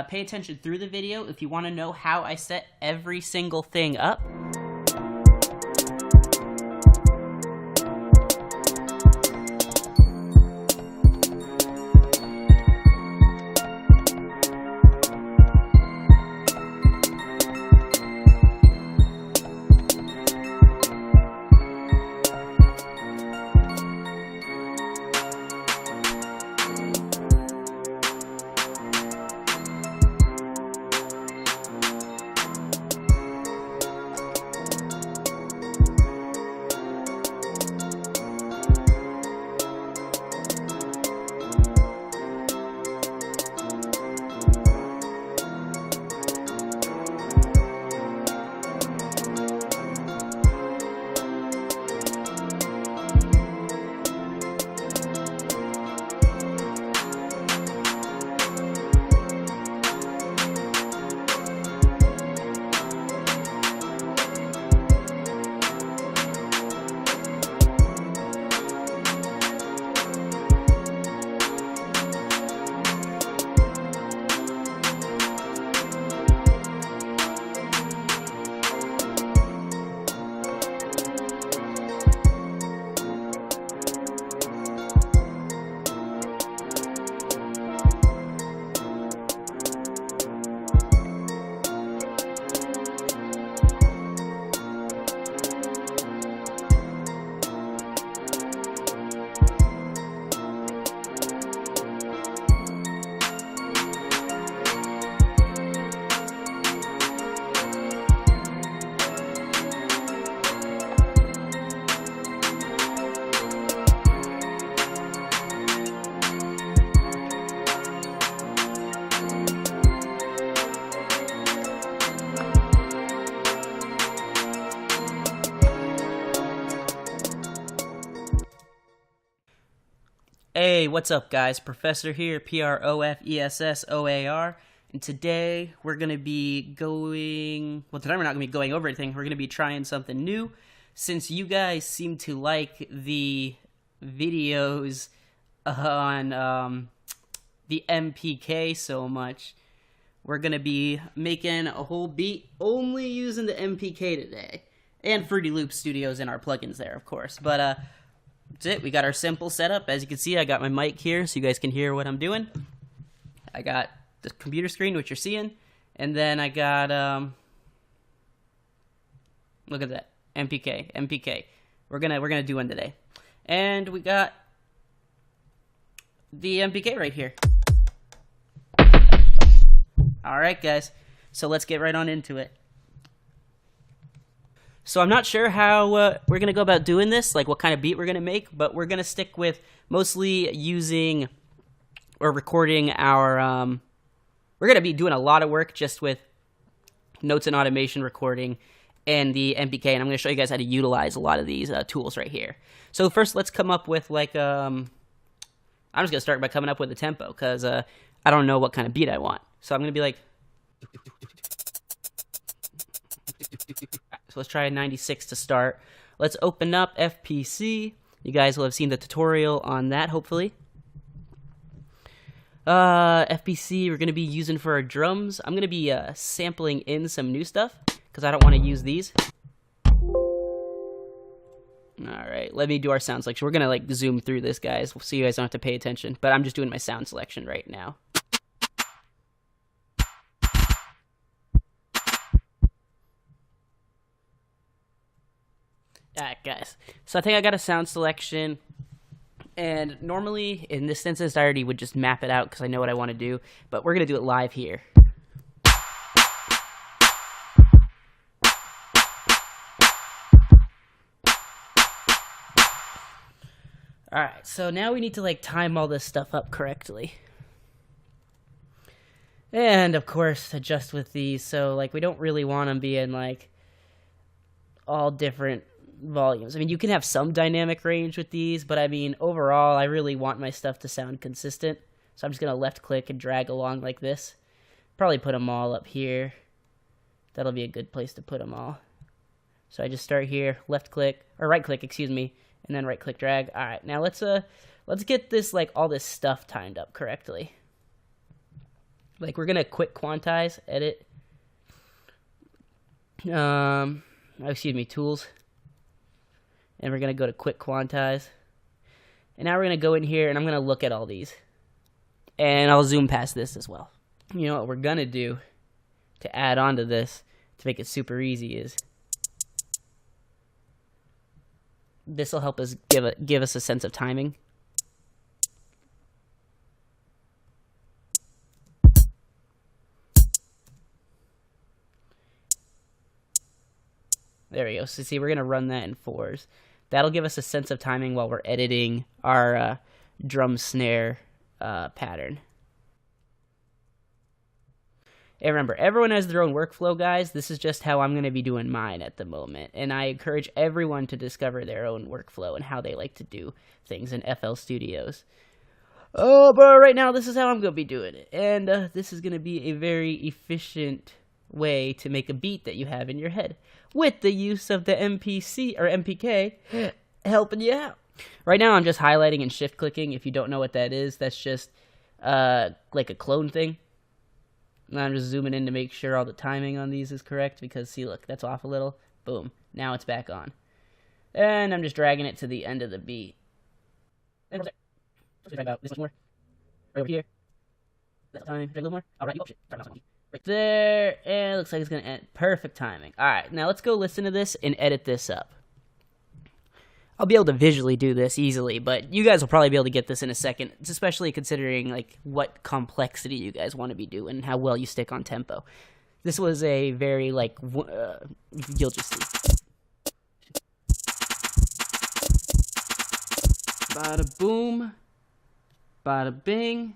Pay attention through the video if you want to know how I set every single thing up. Hey, what's up guys? Professor here, Professoar, and today we're going to be today we're not going to be going over anything, we're going to be trying something new. Since you guys seem to like the videos on the MPK so much, we're going to be making a whole beat only using the MPK today. And Fruity Loop Studios and our plugins there, of course. But, that's it. We got our simple setup. As you can see, I got my mic here so you guys can hear what I'm doing. I got the computer screen, which you're seeing. And then I got, look at that, MPK. We're gonna do one today. And we got the MPK right here. Alright, guys. So let's get right on into it. So I'm not sure how we're going to go about doing this, like what kind of beat we're going to make, but we're going to stick with mostly using or recording our, we're going to be doing a lot of work just with notes and automation recording and the MPK, and I'm going to show you guys how to utilize a lot of these tools right here. So first, let's come up with like, I'm just going to start by coming up with a tempo, because I don't know what kind of beat I want. So I'm going to be like... So let's try a 96 to start. Let's open up FPC. You guys will have seen the tutorial on that, hopefully. FPC we're going to be using for our drums. I'm going to be sampling in some new stuff, because I don't want to use these. Alright, let me do our sound selection. We're going to like zoom through this, guys, so you guys don't have to pay attention. But I'm just doing my sound selection right now. Alright, guys. So I think I got a sound selection, and normally in this instance I already would just map it out because I know what I want to do, but we're going to do it live here. Alright, so now we need to like time all this stuff up correctly. And of course adjust with these, so like we don't really want them being like all different volumes. I mean, you can have some dynamic range with these, but I mean, overall, I really want my stuff to sound consistent. So I'm just going to left click and drag along like this. Probably put them all up here. That'll be a good place to put them all. So I just start here, left click, or right click, excuse me, and then right click drag. All right, now let's get this, like, all this stuff timed up correctly. Like, we're gonna quick quantize, edit, excuse me, tools, and we're gonna go to quick quantize, and now we're gonna go in here and I'm gonna look at all these, and I'll zoom past this as well. You know what we're gonna do to add on to this to make it super easy is this will help us give us a sense of timing. There we go. So see, we're going to run that in 4s. That'll give us a sense of timing while we're editing our drum snare pattern. And remember, everyone has their own workflow, guys. This is just how I'm going to be doing mine at the moment. And I encourage everyone to discover their own workflow and how they like to do things in FL Studios. Oh, but right now, this is how I'm going to be doing it. And this is going to be a very efficient way to make a beat that you have in your head with the use of the MPC or MPK helping you out. Right now I'm just highlighting and shift clicking. If you don't know what that is, that's just like a clone thing. And I'm just zooming in to make sure all the timing on these is correct, because see, look, that's off a little. Boom, now it's back on. And I'm just dragging it to the end of the beat. And about this much more. Right over here. That time, drag a little more. All right, oh shit, right there, and it looks like it's going to end. Perfect timing. All right, now let's go listen to this and edit this up. I'll be able to visually do this easily, but you guys will probably be able to get this in a second, especially considering like what complexity you guys want to be doing and how well you stick on tempo. This was a very, like, you'll just see. Bada boom, bada bing.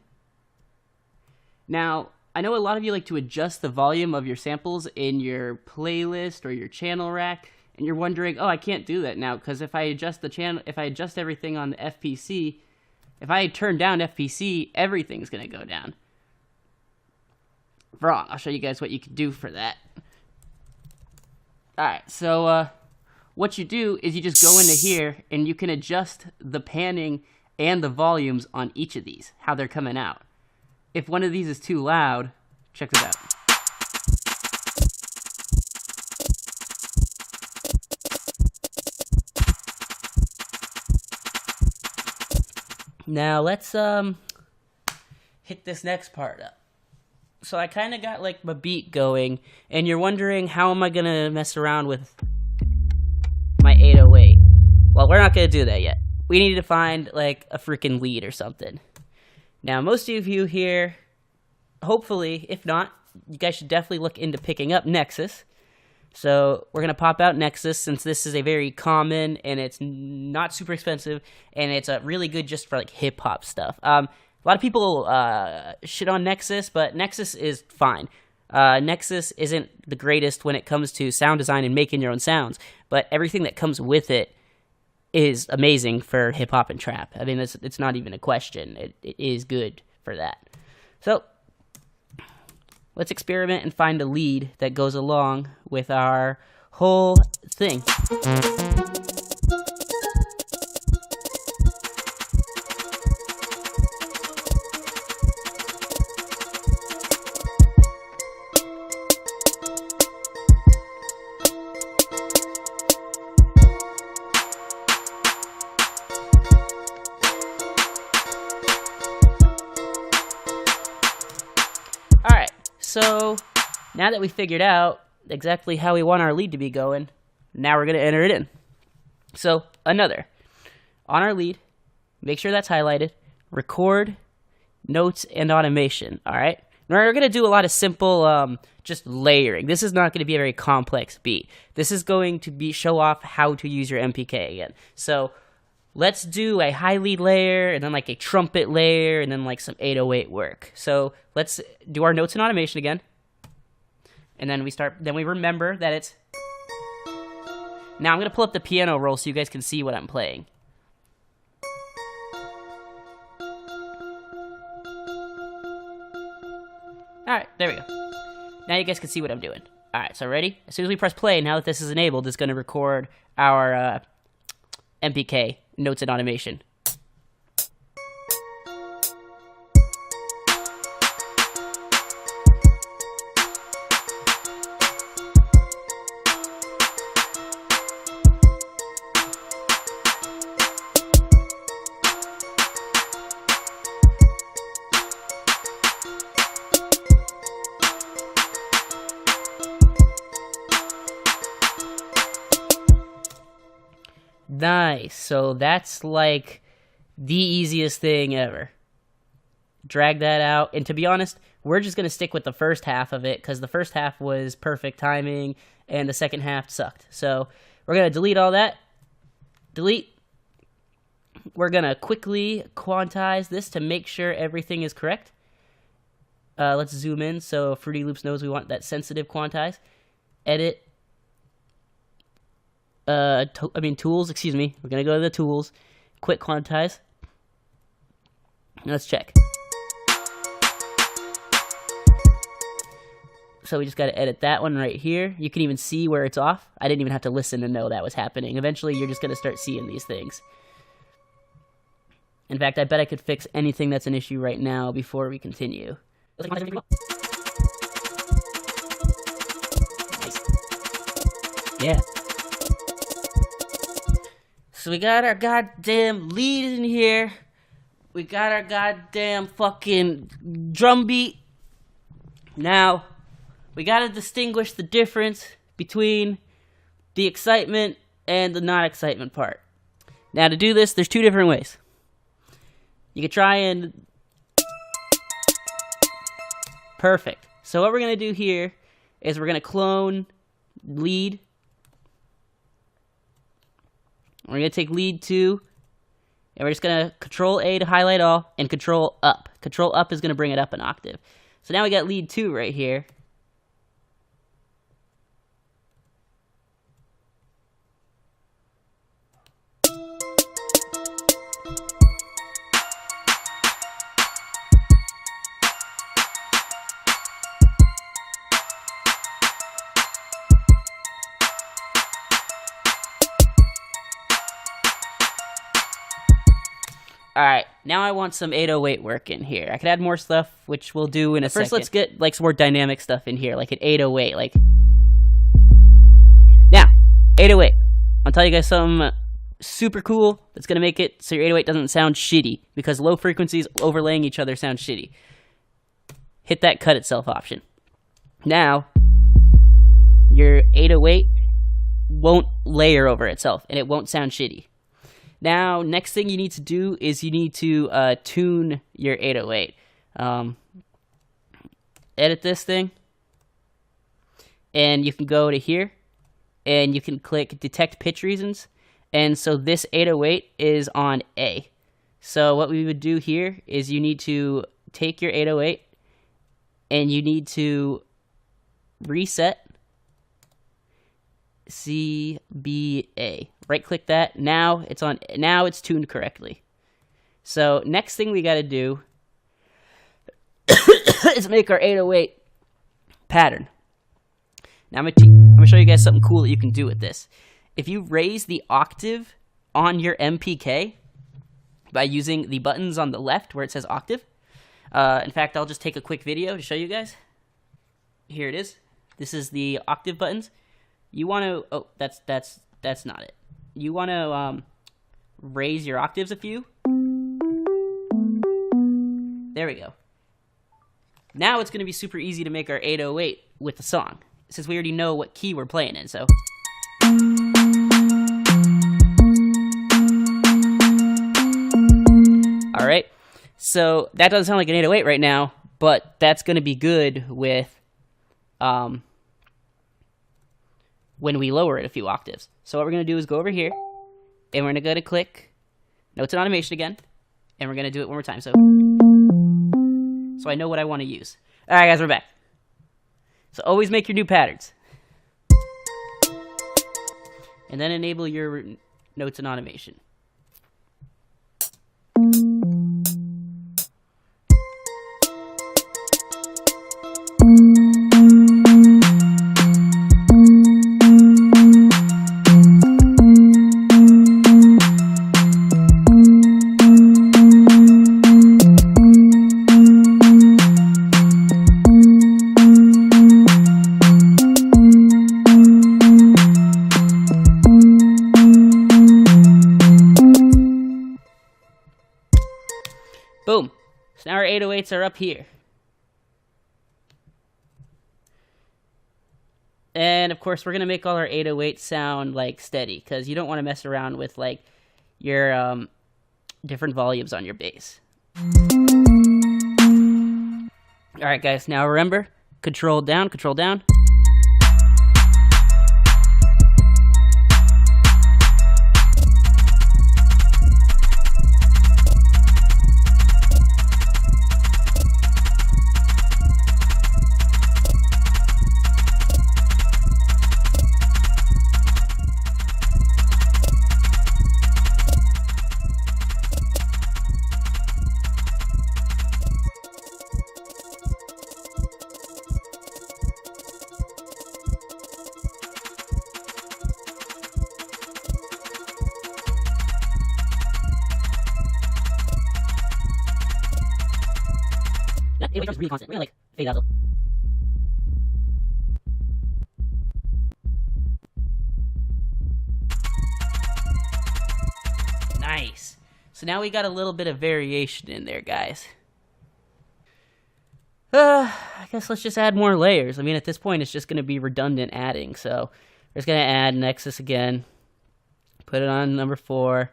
Now, I know a lot of you like to adjust the volume of your samples in your playlist or your channel rack, and you're wondering, oh, I can't do that now, because if I adjust the channel, if I adjust everything on the FPC, if I turn down FPC, everything's going to go down. Wrong. I'll show you guys what you can do for that. Alright, so what you do is you just go into here, and you can adjust the panning and the volumes on each of these, how they're coming out. If one of these is too loud, check this out. Now let's hit this next part up. So I kind of got like my beat going, and you're wondering, how am I gonna mess around with my 808? Well, we're not gonna do that yet. We need to find like a freaking lead or something. Now, most of you here, hopefully, if not, you guys should definitely look into picking up Nexus. So we're going to pop out Nexus, since this is a very common, and it's not super expensive, and it's really good just for like hip-hop stuff. A lot of people shit on Nexus, but Nexus is fine. Nexus isn't the greatest when it comes to sound design and making your own sounds, but everything that comes with it is amazing for hip-hop and trap. I mean, it's not even a question. It is good for that. So let's experiment and find a lead that goes along with our whole thing. Alright, so now that we figured out exactly how we want our lead to be going, now we're going to enter it in. So, on our lead, make sure that's highlighted, record, notes, and automation, alright? Now we're going to do a lot of simple, just layering. This is not going to be a very complex beat. This is going to show off how to use your MPK again. So, let's do a high lead layer, and then like a trumpet layer, and then like some 808 work. So let's do our notes and automation again. And then we remember that it's... Now I'm going to pull up the piano roll so you guys can see what I'm playing. Alright, there we go. Now you guys can see what I'm doing. Alright, so ready? As soon as we press play, now that this is enabled, it's going to record our MPK, notes and automation. Nice. So that's like the easiest thing ever. Drag that out. And to be honest, we're just going to stick with the first half of it because the first half was perfect timing and the second half sucked. So we're going to delete all that. Delete. We're going to quickly quantize this to make sure everything is correct. Let's zoom in so Fruity Loops knows we want that sensitive quantize. Edit. Tools, excuse me. We're going to go to the tools. Quick quantize. Let's check. So we just got to edit that one right here. You can even see where it's off. I didn't even have to listen to know that was happening. Eventually, you're just going to start seeing these things. In fact, I bet I could fix anything that's an issue right now before we continue. Nice. Yeah. So we got our goddamn lead in here. We got our goddamn fucking drum beat. Now, we gotta distinguish the difference between the excitement and the non-excitement part. Now, to do this, there's two different ways. You could try and... Perfect. So what we're gonna do here is we're gonna clone lead. We're going to take lead 2, and we're just going to Control A to highlight all, and Control up. Control up is going to bring it up an octave. So now we got lead 2 right here. Alright, now I want some 808 work in here. I could add more stuff, which we'll do in a second. First, let's get like some more dynamic stuff in here, like an 808. Like, now, 808. I'll tell you guys something super cool that's going to make it so your 808 doesn't sound shitty, because low frequencies overlaying each other sound shitty. Hit that cut itself option. Now, your 808 won't layer over itself, and it won't sound shitty. Now, next thing you need to do is you need to tune your 808. Edit this thing, and you can go to here, and you can click Detect Pitch Reasons, and so this 808 is on A. So what we would do here is you need to take your 808, and you need to reset CBA. Right click that. Now it's on. Now it's tuned correctly. So next thing we got to do is make our 808 pattern. Now I'm gonna show you guys something cool that you can do with this. If you raise the octave on your MPK by using the buttons on the left where it says octave. In fact, I'll just take a quick video to show you guys. Here it is. This is the octave buttons. You want to, oh, that's not it. You want to raise your octaves a few. There we go. Now it's going to be super easy to make our 808 with the song, since we already know what key we're playing in, so. All right, so that doesn't sound like an 808 right now, but that's going to be good with when we lower it a few octaves. So what we're going to do is go over here, and we're going to go to click Notes and Automation again, and we're going to do it one more time, so I know what I want to use. All right, guys, we're back. So always make your new patterns. And then enable your Notes and Automation. now our 808s are up here. And of course, we're going to make all our 808s sound like steady, because you don't want to mess around with like your different volumes on your bass. Alright guys, now remember, control down, control down. It becomes really constant. We're gonna like fade out a little. Nice. So now we got a little bit of variation in there, guys. I guess let's just add more layers. I mean, at this point, it's just going to be redundant adding. So we're just going to add Nexus again. Put it on number 4.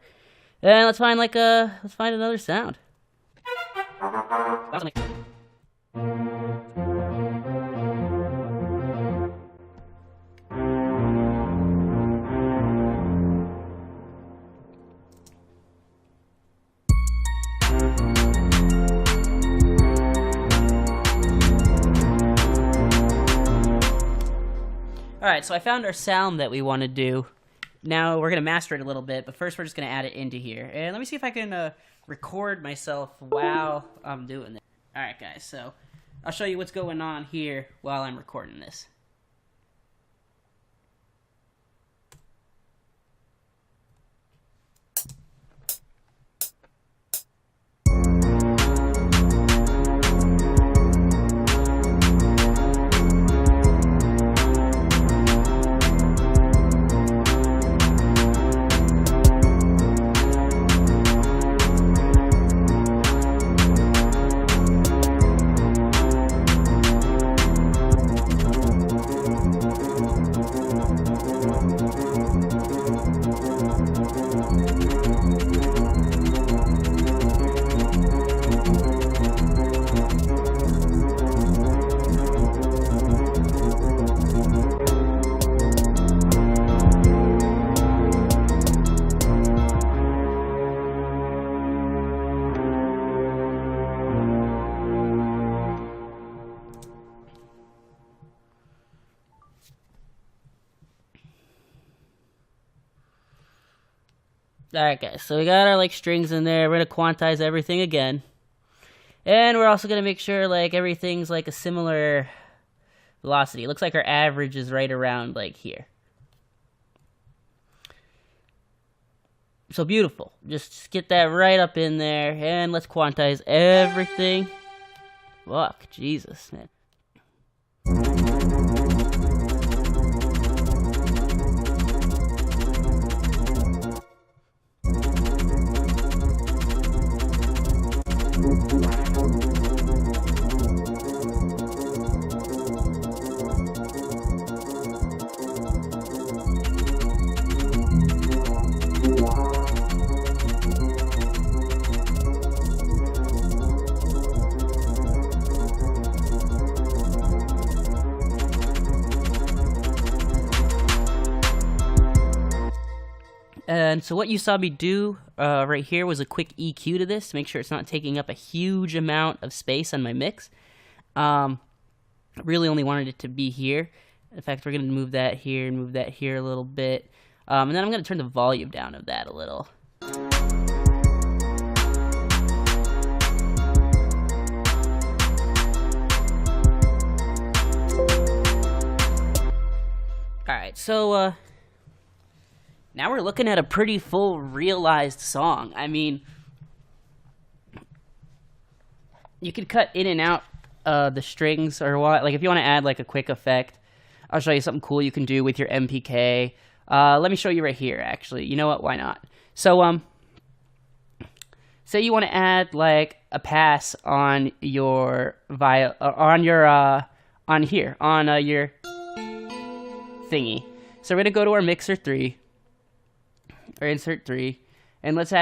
And let's find let's find another sound. Alright, so I found our sound that we want to do. Now we're going to master it a little bit, but first we're just going to add it into here. And let me see if I can record myself while I'm doing this. Alright guys, so I'll show you what's going on here while I'm recording this. Alright guys, so we got our strings in there. We're going to quantize everything again. And we're also going to make sure everything's a similar velocity. It looks like our average is right around here. So beautiful. Just get that right up in there. And let's quantize everything. Fuck, Jesus, man. And so what you saw me do right here was a quick EQ to this to make sure it's not taking up a huge amount of space on my mix. I really only wanted it to be here. In fact, we're going to move that here and move that here a little bit. And then I'm going to turn the volume down of that a little. Alright, so now we're looking at a pretty full realized song. I mean, you could cut in and out the strings or what. If you want to add a quick effect, I'll show you something cool you can do with your MPK. Let me show you right here, actually. You know what? Why not? So say you want to add like a pass on your on your thingy. So we're gonna go to our mixer 3 or insert 3, and let's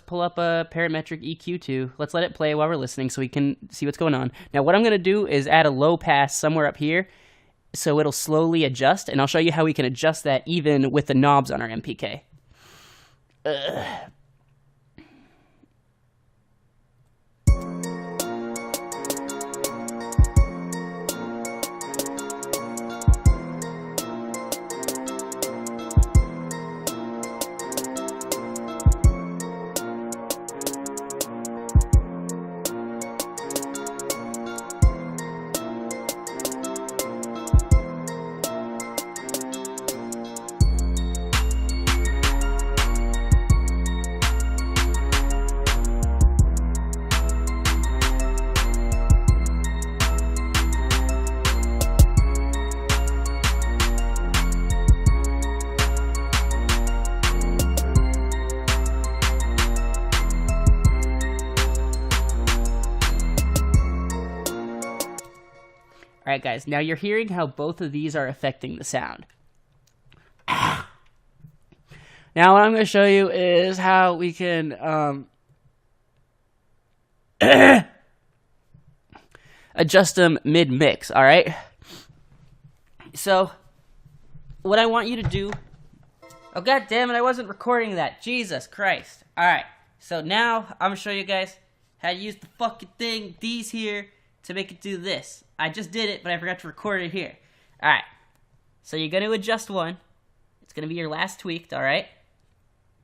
pull up a parametric EQ2. Let's let it play while we're listening so we can see what's going on. Now what I'm gonna do is add a low pass somewhere up here so it'll slowly adjust, and I'll show you how we can adjust that even with the knobs on our MPK. Alright guys, now you're hearing how both of these are affecting the sound. Now what I'm going to show you is how we can adjust them mid-mix, alright? So, what I want you to do... Oh god damn it, I wasn't recording that. Jesus Christ. Alright, so now I'm going to show you guys how to use the fucking thing, these here, to make it do this. I just did it, but I forgot to record it here. Alright, so you're going to adjust one. It's going to be your last tweaked, alright?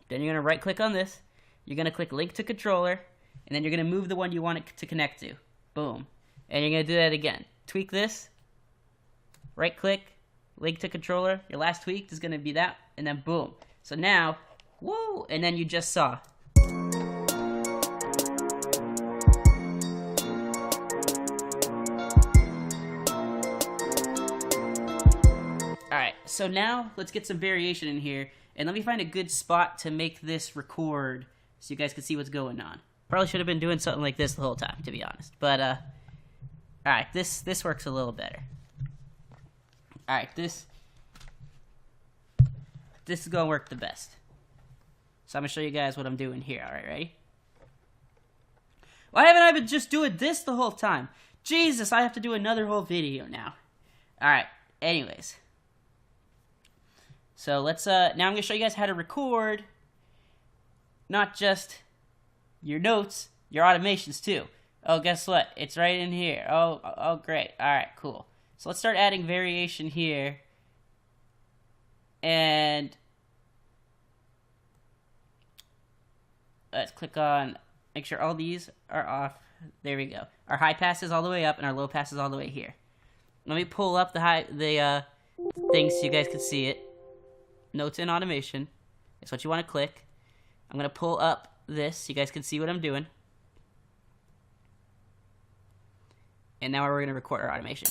Then you're going to right click on this. You're going to click link to controller, and then you're going to move the one you want it to connect to. Boom. And you're going to do that again. Tweak this. Right click, link to controller. Your last tweaked is going to be that, and then boom. So now, woo, and then you just saw. Alright, so now let's get some variation in here, and let me find a good spot to make this record so you guys can see what's going on. Probably should have been doing something like this the whole time, to be honest. But, alright, this works a little better. Alright, this is going to work the best. So I'm going to show you guys what I'm doing here. Alright, ready? Why haven't I been just doing this the whole time? Jesus, I have to do another whole video now. Alright, anyways. So let's, now I'm going to show you guys how to record not just your notes, your automations too. Oh, guess what? It's right in here. Oh, great. Alright, cool. So let's start adding variation here. And let's click on, make sure all these are off. There we go. Our high pass is all the way up and our low pass is all the way here. Let me pull up the things so you guys can see it. Notes and automation. That's what you want to click. I'm going to pull up this so you guys can see what I'm doing. And now we're going to record our automation.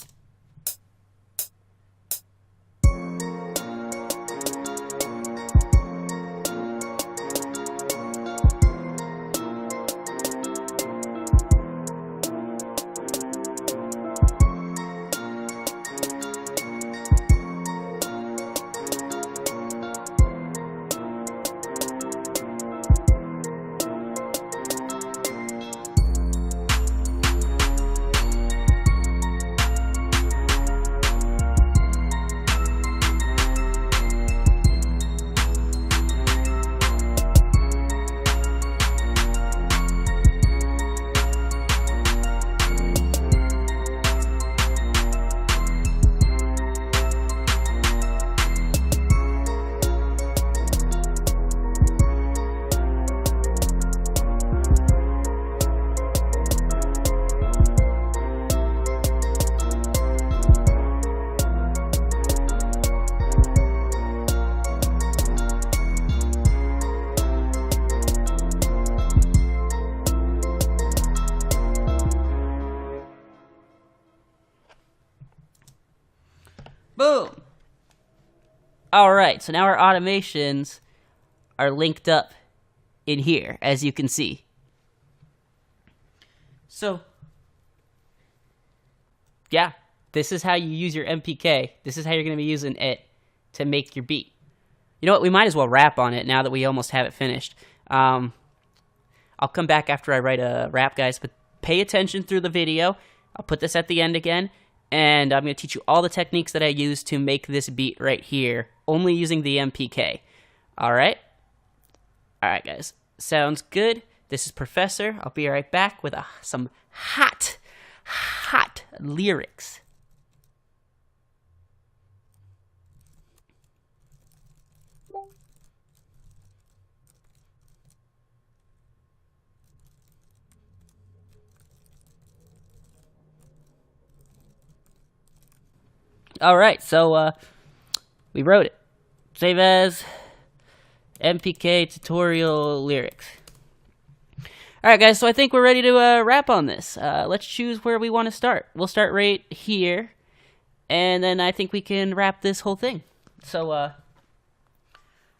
Boom! Alright, so now our automations are linked up in here, as you can see. So, yeah, this is how you use your MPK. This is how you're going to be using it to make your beat. You know what? We might as well rap on it now that we almost have it finished. I'll come back after I write a rap, guys, but pay attention through the video. I'll put this at the end again, and I'm going to teach you all the techniques that I use to make this beat right here, only using the MPK. All right? All right, guys. Sounds good. This is Professor. I'll be right back with some hot lyrics. All right, so we wrote it. Save as MPK tutorial lyrics. All right, guys, so I think we're ready to rap on this. Let's choose where we want to start. We'll start right here, and then I think we can wrap this whole thing. So I'm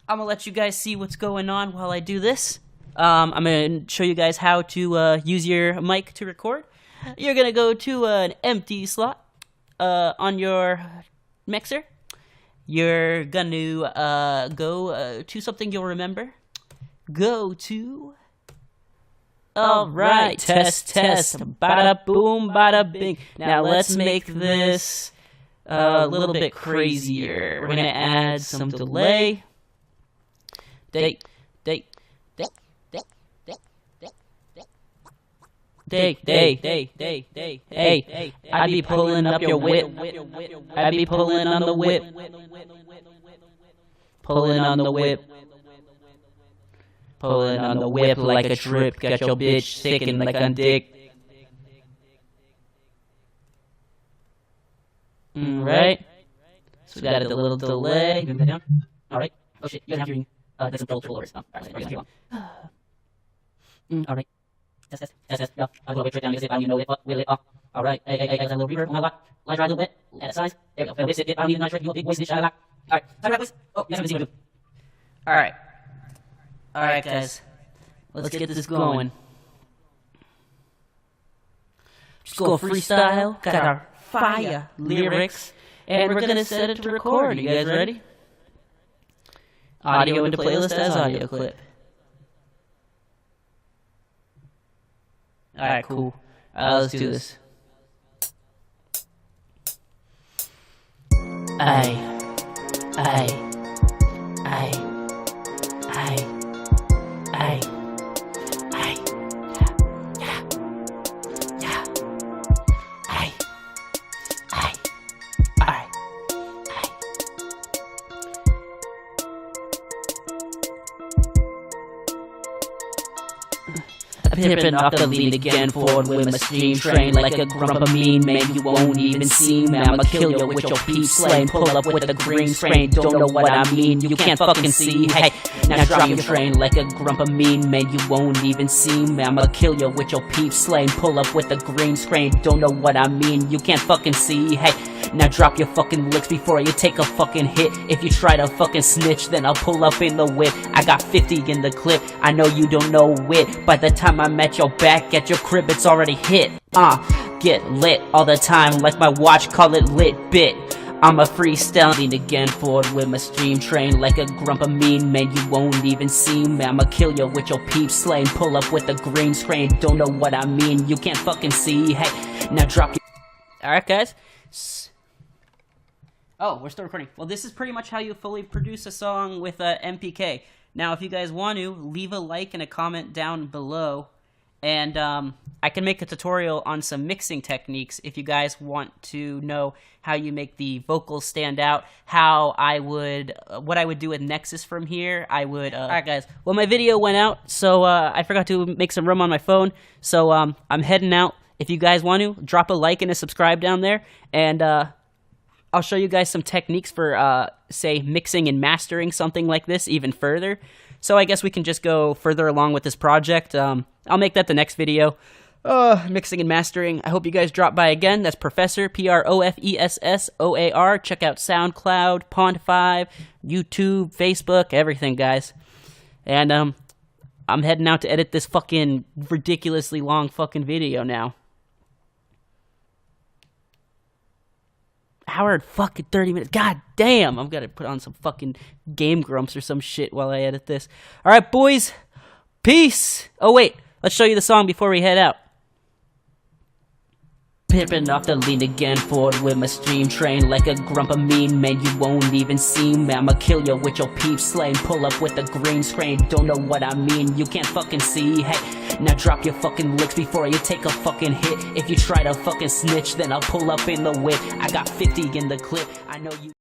going to let you guys see what's going on while I do this. I'm going to show you guys how to use your mic to record. You're going to go to an empty slot on your mixer. You're going to go to something you'll remember. Go to... All right, test, bada boom, bada bing. Now let's make this a little bit crazier. We're going to add some delay. Day. Hey, I be pulling up your whip. I be pulling on the whip. Pulling on the whip. Pulling on the whip like a trip. Got your bitch sticking like a dick. Right? So we got a little delay. Alright. Oh shit, you guys have hearing. There's some controllers. Alright. Alright. Test. Yeah. I'll go a bit straight down because if I don't even know it, but will it? Alright. Hey, a little reverb on my lot. Let try a little bit. Add a size. There we go. This it. I don't need a nice trick. You want big voice in this shot. Alright. Time to wrap this. Oh, you guys haven't seen what I do. Alright. Alright, guys. Let's get this going. Just go freestyle. Got our fire lyrics. And we're gonna set it to record. You guys ready? Audio into playlist as audio clip. Alright, cool. Let's do this. I. Pippin' off the lead again, forward with my steam train like a grump of mean man. You won't even see me. I'ma kill you with your peep slain. Pull up with the green screen. Don't know what I mean. You can't fucking see. Hey, now drop your train like a grump of mean man. You won't even see me. I'ma kill you with your peep slain. Pull up with the green screen. Don't know what I mean. You can't fucking see. Hey, now drop your fucking licks before you take a fucking hit. If you try to fucking snitch, then I'll pull up in the whip. I got 50 in the clip. I know you don't know it. By the time I'm at your back, at your crib, it's already hit. Get lit all the time like my watch, call it lit bit. I'm a freestyling again, forward with my stream train like a grump of mean man. You won't even see me. I'ma kill you with your peep slain. Pull up with the green screen. Don't know what I mean. You can't fucking see. Hey, now drop your... Alright, guys. Oh, we're still recording. Well, this is pretty much how you fully produce a song with MPK. Now, if you guys want to, leave a like and a comment down below. And I can make a tutorial on some mixing techniques if you guys want to know how you make the vocals stand out, how I would, what I would do with Nexus from here. I would, alright guys, well my video went out, so I forgot to make some room on my phone, so I'm heading out. If you guys want to, drop a like and a subscribe down there, and I'll show you guys some techniques for, say, mixing and mastering something like this even further. So I guess we can just go further along with this project. I'll make that the next video. Mixing and mastering. I hope you guys drop by again. That's Professor, Professoar. Check out SoundCloud, Pond5, YouTube, Facebook, everything, guys. And I'm heading out to edit this fucking ridiculously long fucking video now. Hour and fucking 30 minutes. God damn, I'm gonna put on some fucking Game Grumps or some shit while I edit this. Alright, boys. Peace. Oh, wait. Let's show you the song before we head out. Pippin' off the lean again, forward with my stream train like a grump of mean, man, you won't even see me. I'ma kill you with your peep slain, pull up with a green screen, don't know what I mean, you can't fucking see, hey, now drop your fucking licks before you take a fucking hit. If you try to fucking snitch, then I'll pull up in the whip, I got 50 in the clip, I know you